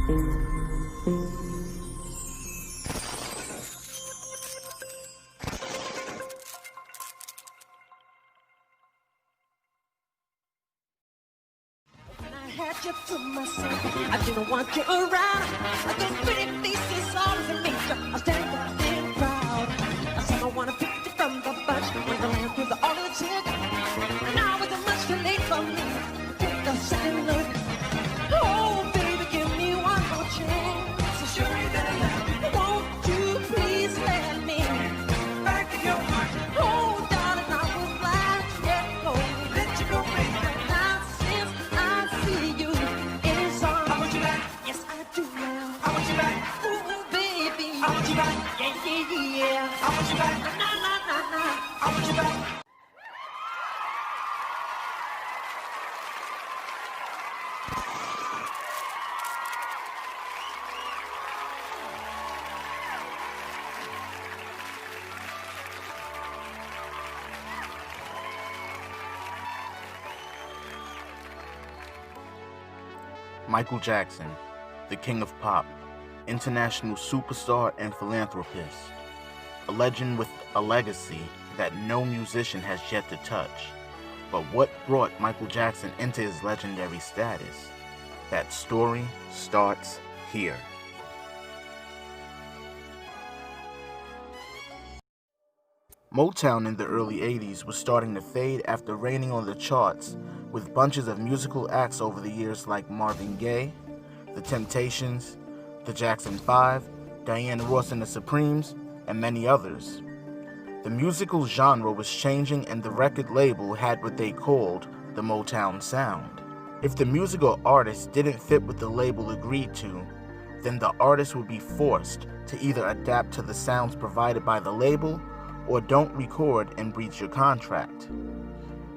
Had you to myself, I didn't want you around. Those pretty faces always amazed you. I was standing proud. I said I want to pick you from the bunch. When the lamp was all it took. Now it's much too late for me. Take a second look. Oh, baby, give me one more chance. So sure that I love you. Won't you please let me back in your heart? Oh, darling, I was glad to let go. Let you go, baby. Now since I see you, it is on. I want you back. Yes, I do now. I want you back. Ooh, baby. I want you back. Yeah, yeah, yeah. I want you back. Nah, nah, nah, nah. I want you back. Michael Jackson, the king of pop, international superstar and philanthropist, a legend with a legacy that no musician has yet to touch. But what brought Michael Jackson into his legendary status? That story starts here. Motown in the early 80s was starting to fade after reigning on the charts with bunches of musical acts over the years like Marvin Gaye, The Temptations, the Jackson 5, Diana Ross and the Supremes, and many others. The musical genre was changing and the record label had what they called the Motown sound. If the musical artist didn't fit what the label agreed to, then the artist would be forced to either adapt to the sounds provided by the label or don't record and breach your contract.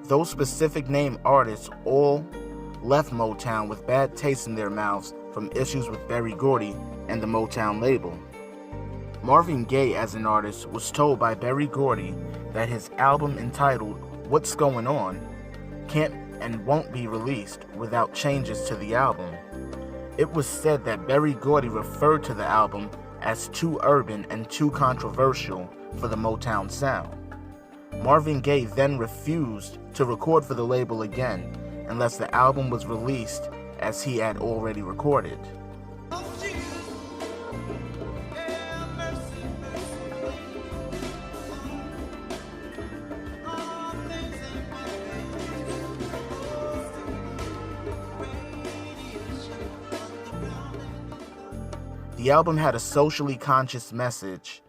Those specific name artists all left Motown with bad taste in their mouths from issues with Berry Gordy and the Motown label. Marvin Gaye, as an artist, was told by Berry Gordy that his album entitled What's Going On can't and won't be released without changes to the album. It was said that Berry Gordy referred to the album as too urban and too controversial for the Motown sound. Marvin Gaye then refused to record for the label again unless the album was released as he had already recorded. The album had a socially conscious message,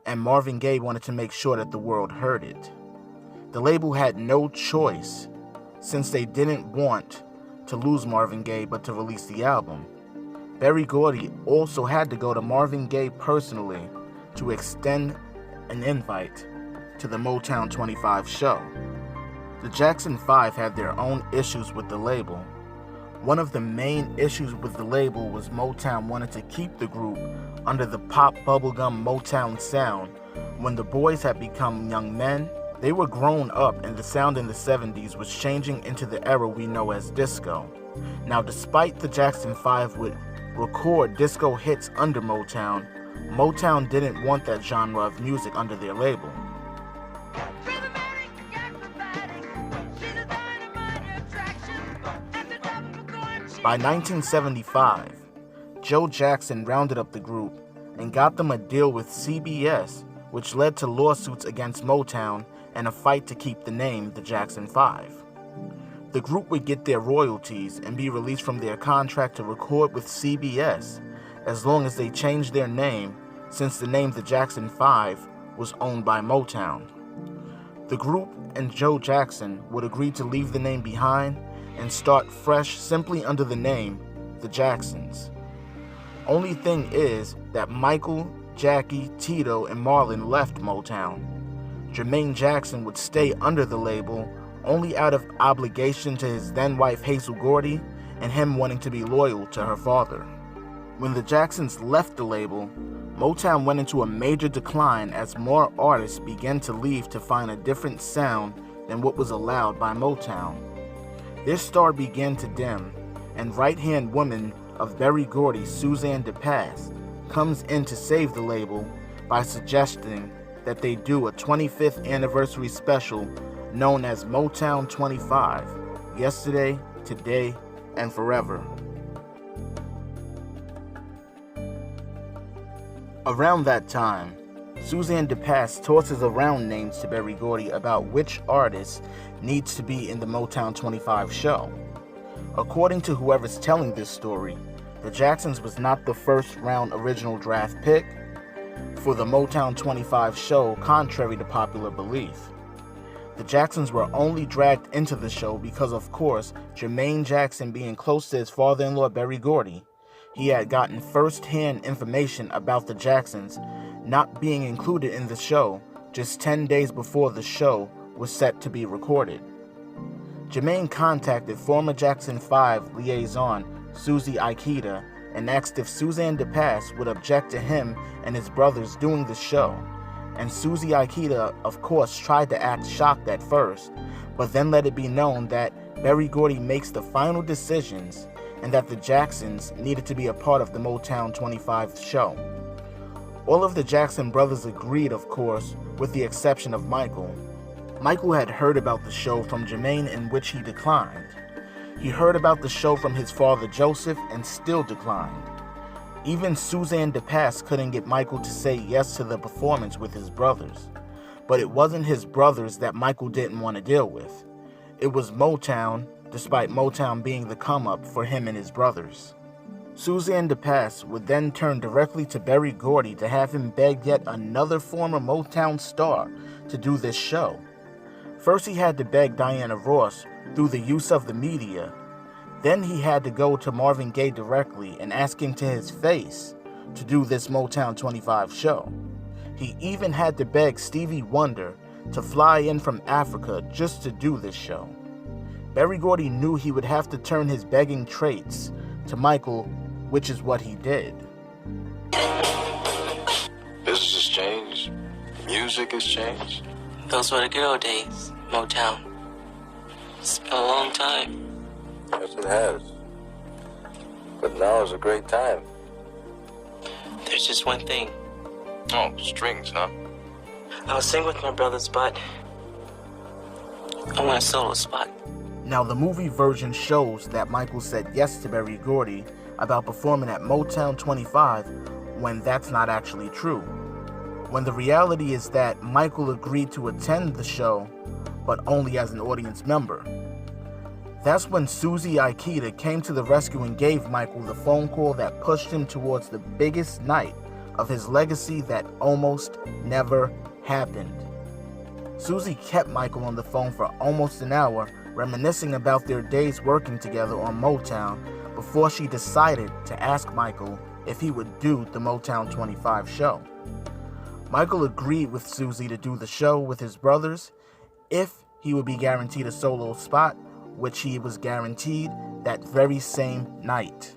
and Marvin Gaye wanted to make sure that the world heard it. The label had no choice, since they didn't want to lose Marvin Gaye but to release the album. Berry Gordy also had to go to Marvin Gaye personally to extend an invite to the Motown 25 show. The Jackson 5 had their own issues with the label. One of the main issues with the label was Motown wanted to keep the group under the pop bubblegum Motown sound. When the boys had become young men, they were grown up and the sound in the 70s was changing into the era we know as disco. Now, despite the Jackson 5 would record disco hits under Motown, Motown didn't want that genre of music under their label. By 1975, Joe Jackson rounded up the group and got them a deal with CBS, which led to lawsuits against Motown and a fight to keep the name the Jackson 5. The group would get their royalties and be released from their contract to record with CBS as long as they changed their name, since the name the Jackson 5 was owned by Motown. The group and Joe Jackson would agree to leave the name behind and start fresh simply under the name the Jacksons. Only thing is that Michael, Jackie, Tito, and Marlon left Motown. Jermaine Jackson would stay under the label only out of obligation to his then-wife Hazel Gordy and him wanting to be loyal to her father. When the Jacksons left the label, Motown went into a major decline as more artists began to leave to find a different sound than what was allowed by Motown. Their star began to dim, and right-hand woman of Berry Gordy, Suzanne DePass, comes in to save the label by suggesting that they do a 25th anniversary special known as Motown 25, Yesterday, Today, and Forever. Around that time, Suzanne DePass tosses around names to Berry Gordy about which artist needs to be in the Motown 25 show. According to whoever's telling this story, the Jacksons was not the first round original draft pick for the Motown 25 show, contrary to popular belief. The Jacksons were only dragged into the show because, of course, Jermaine Jackson being close to his father-in-law Berry Gordy, he had gotten first-hand information about the Jacksons not being included in the show just 10 days before the show was set to be recorded. Jermaine contacted former Jackson 5 liaison Susie Ikeda and asked if Suzanne DePass would object to him and his brothers doing the show, and Susie Ikeda, of course, tried to act shocked at first, but then let it be known that Berry Gordy makes the final decisions and that the Jacksons needed to be a part of the Motown 25 show. All of the Jackson brothers agreed, of course, with the exception of Michael. Michael had heard about the show from Jermaine, in which he declined. He heard about the show from his father Joseph and still declined. Even Suzanne DePass couldn't get Michael to say yes to the performance with his brothers. But it wasn't his brothers that Michael didn't want to deal with. It was Motown, despite Motown being the come-up for him and his brothers. Suzanne DePass would then turn directly to Berry Gordy to have him beg yet another former Motown star to do this show. First he had to beg Diana Ross through the use of the media. Then he had to go to Marvin Gaye directly and ask him to his face to do this Motown 25 show. He even had to beg Stevie Wonder to fly in from Africa just to do this show. Berry Gordy knew he would have to turn his begging traits to Michael, which is what he did. Business has changed. Music has changed. Those were the good old days, Motown. It's been a long time. Yes, it has. But now is a great time. There's just one thing. Oh, strings, huh? I'll sing with my brothers, but I want a solo spot. Now, the movie version shows that Michael said yes to Berry Gordy about performing at Motown 25 when that's not actually true. When the reality is that Michael agreed to attend the show, but only as an audience member. That's when Susie Ikeda came to the rescue and gave Michael the phone call that pushed him towards the biggest night of his legacy that almost never happened. Susie kept Michael on the phone for almost an hour, reminiscing about their days working together on Motown before she decided to ask Michael if he would do the Motown 25 show. Michael agreed with Susie to do the show with his brothers if he would be guaranteed a solo spot, which he was guaranteed that very same night.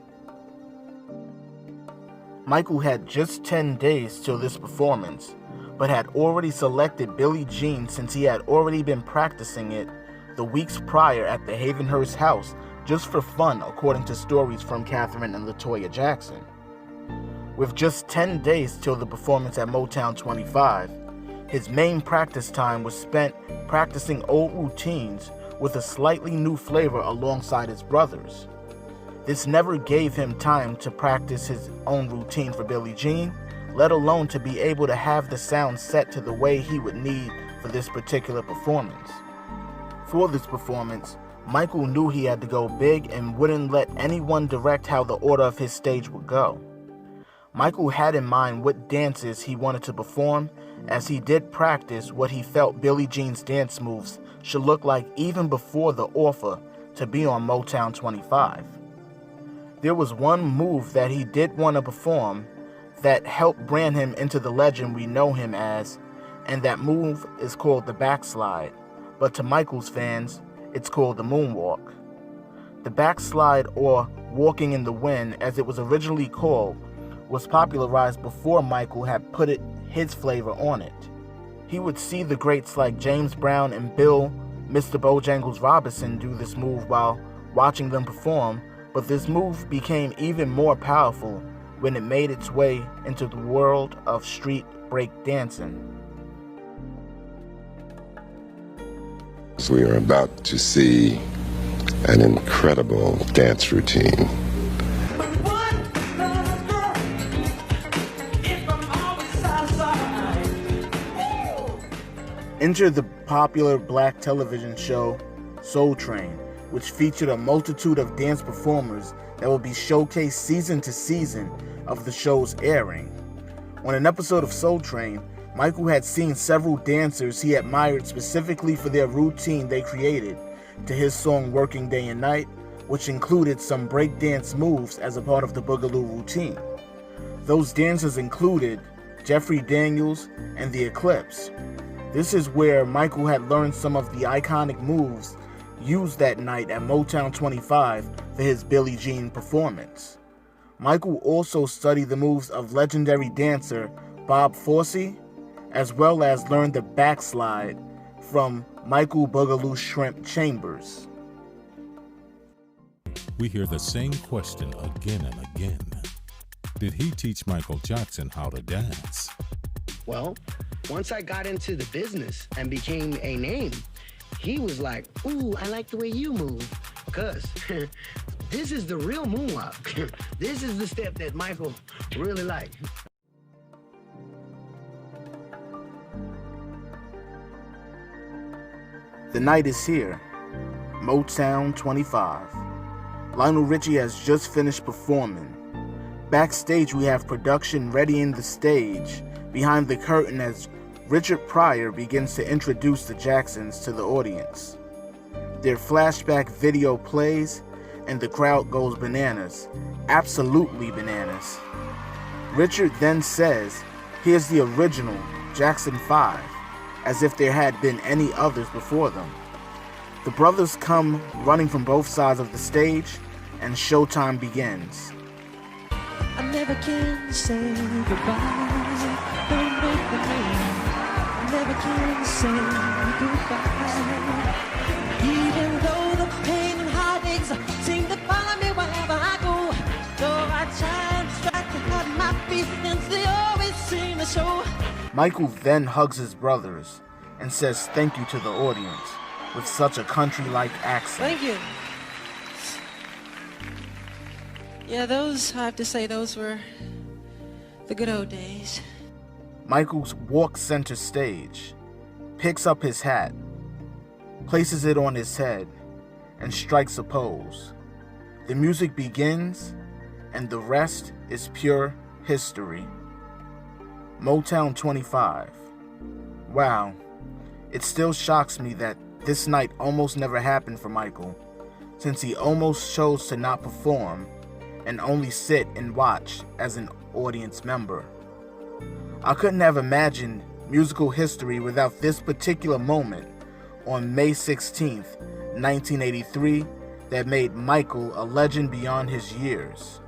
Michael had just 10 days till this performance, but had already selected Billie Jean since he had already been practicing it the weeks prior at the Havenhurst house just for fun, according to stories from Catherine and LaToya Jackson. With just 10 days till the performance at Motown 25, his main practice time was spent practicing old routines with a slightly new flavor alongside his brothers. This never gave him time to practice his own routine for Billie Jean, let alone to be able to have the sound set to the way he would need for this particular performance. For this performance, Michael knew he had to go big and wouldn't let anyone direct how the order of his stage would go. Michael had in mind what dances he wanted to perform, as he did practice what he felt Billie Jean's dance moves should look like even before the offer to be on Motown 25. There was one move that he did want to perform that helped brand him into the legend we know him as, and that move is called the Backslide, but to Michael's fans, it's called the Moonwalk. The Backslide, or Walking in the Wind as it was originally called, was popularized before Michael had put his flavor on it. He would see the greats like James Brown and Bill, Mr. Bojangles Robinson do this move while watching them perform, But this move became even more powerful when it made its way into the world of street break dancing. We are about to see an incredible dance routine. Enter the popular black television show Soul Train, which featured a multitude of dance performers that will be showcased season to season of the show's airing. On an episode of Soul Train, Michael had seen several dancers he admired specifically for their routine they created to his song Working Day and Night, which included some breakdance moves as a part of the Boogaloo routine. Those dancers included Jeffrey Daniels and The Eclipse. This is where Michael had learned some of the iconic moves used that night at Motown 25 for his Billie Jean performance. Michael also studied the moves of legendary dancer Bob Fosse, as well as learned the Backslide from Michael Boogaloo Shrimp Chambers. We hear the same question again and again. Did he teach Michael Jackson how to dance? Well, once I got into the business and became a name, he was like, ooh, I like the way you move. Because this is the real moonwalk. This is the step that Michael really liked. The night is here. Motown 25. Lionel Richie has just finished performing. Backstage we have production readying the stage behind the curtain as Richard Pryor begins to introduce the Jacksons to the audience. Their flashback video plays and the crowd goes bananas. Absolutely bananas. Richard then says, "Here's the original Jackson 5, as if there had been any others before them. The brothers come running from both sides of the stage and showtime begins. I never can say goodbye. Don't wait for me. I never can say goodbye. Even though the pain and heartaches seem to follow me wherever I go. Though I try and strive to hide my feelings, they always seem to show. Michael then hugs his brothers and says thank you to the audience with such a country-like accent. Thank you. Yeah, those, I have to say, those were the good old days. Michael walks center stage, picks up his hat, places it on his head, and strikes a pose. The music begins, and the rest is pure history. Motown 25. Wow, it still shocks me that this night almost never happened for Michael, since he almost chose to not perform and only sit and watch as an audience member. I couldn't have imagined musical history without this particular moment on May 16th, 1983, that made Michael a legend beyond his years.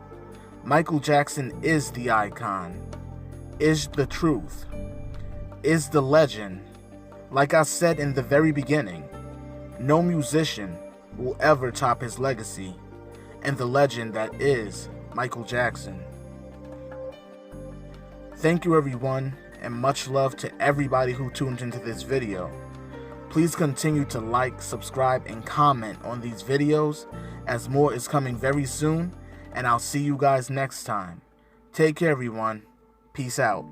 Michael Jackson is the icon, is the truth, is the legend. Like I said in the very beginning, no musician will ever top his legacy and the legend that is Michael Jackson. Thank you everyone, and much love to everybody who tuned into this video. Please continue to like, subscribe, and comment on these videos as more is coming very soon, and I'll see you guys next time. Take care everyone. Peace out.